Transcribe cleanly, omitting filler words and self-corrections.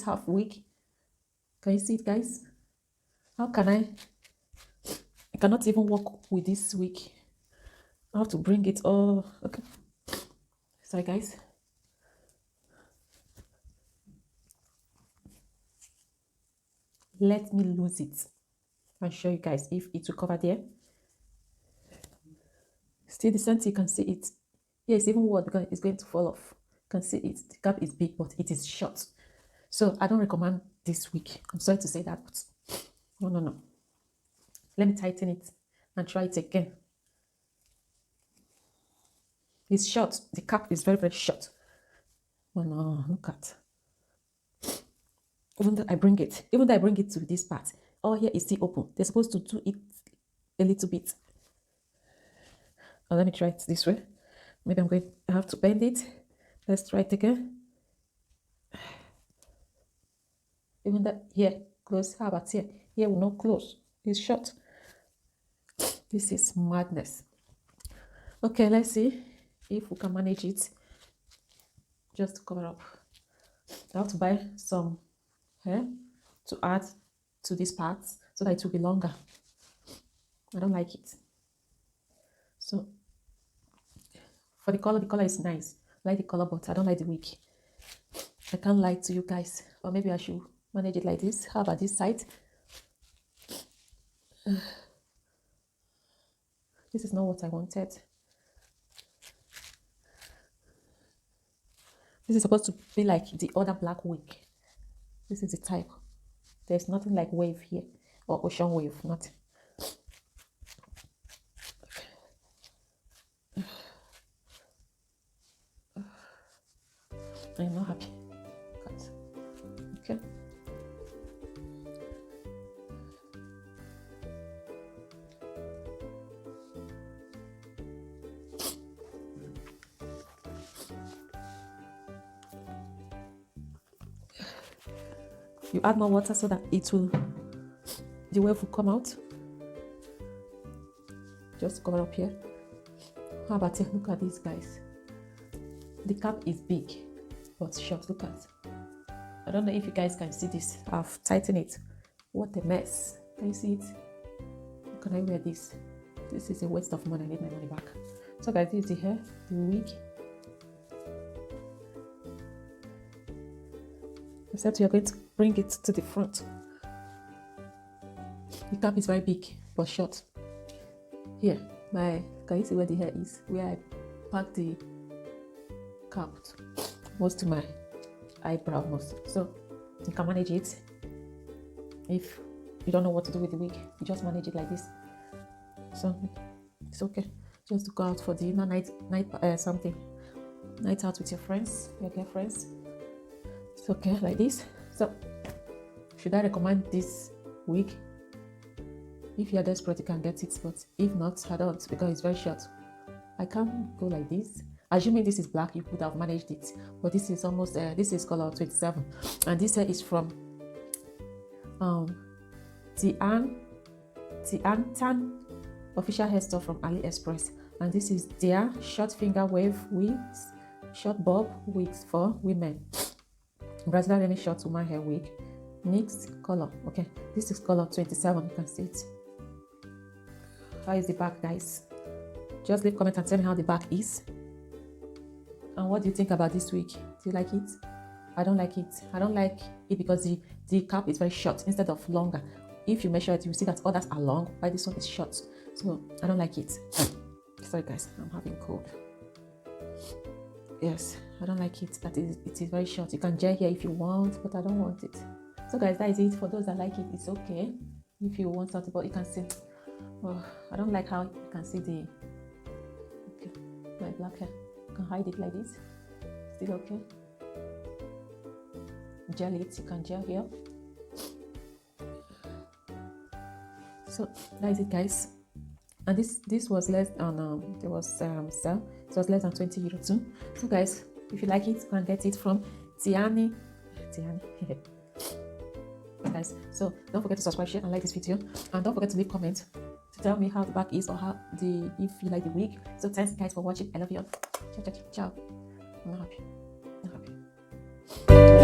half wig. Can you see it, guys? How can I cannot even work with this wig. I have to bring it all. Okay, sorry guys. Let me lose it and show you guys if it will cover there. Still the same thing, you can see it. Yeah, it's even worse because it's going to fall off. You can see it. The cap is big, but it is short. So I don't recommend this wig. I'm sorry to say that, but no. Let me tighten it and try it again. It's short. The cap is very, very short. Oh no, look at. Even though I bring it to this part, all here is still open. They're supposed to do it a little bit. Now let me try it this way. Maybe I'm going to have to bend it. Let's try it again. Even that here close. How about here? Here will not close. It's short. This is madness. Okay, let's see if we can manage it. Just to cover up. I have to buy some hair to add to these parts so that it will be longer. I don't like it. So for the color is nice. I like the color, but I don't like the wig. I can't lie to you guys. Or maybe I should manage it like this. How about this side? This is not what I wanted. This is supposed to be like the other black wig. This is the type. There's nothing like wave here or ocean wave, nothing. I'm not happy. Okay. You add more water so that the wave will come out. Just cover up here. How about it? Look at these guys. The cap is big but short. Look at. I don't know if you guys can see this. I've tightened it. What a mess. Can you see it? How can I wear this? This is a waste of money. I need my money back. So guys, this is the hair, the wig. Except you're going to bring it to the front. The cap is very big but short. Here, can you see where the hair is? Where I pack the cap most to my eyebrow most. So you can manage it. If you don't know what to do with the wig, you just manage it like this. So it's okay. Just to go out for dinner, night out with your friends, your girlfriends. It's okay like this. So should I recommend this wig? If you're desperate, you can get it, but if not, I don't, because it's very short. I can't go like this. Assuming this is black, you could have managed it, but this is almost this is color 27, and this hair is from TIANTAI official hairstyle from AliExpress, and this is their short finger wave wigs, short bob wigs for women. Brazilian Remy short woman hair wig, mixed color. Okay, this is color 27. You can see it. How is the back, guys? Just leave comment and tell me how the back is. And what do you think about this wig? Do you like it? I don't like it. I don't like it because the cap is very short instead of longer. If you measure it, you will see that others are long, but this one is short. So I don't like it. Sorry guys, I'm having cold. Yes, I don't like it. That is, it is very short. You can gel here if you want, but I don't want it. So guys, that is it. For those that like it, it's okay. If you want something, but you can see. Oh, I don't like how you can see the my black hair. You can hide it like this. Still okay. Gel it. You can gel here. So that is it, guys. And this was less than there was sale. So it was less than 20 euro too. So guys, if you like it, you can get it from TIANTAI. Guys, so don't forget to subscribe, share, and like this video, and don't forget to leave comments to tell me how the back is or if you like the wig. So thanks guys for watching. I love you all. Ciao. I'm not happy.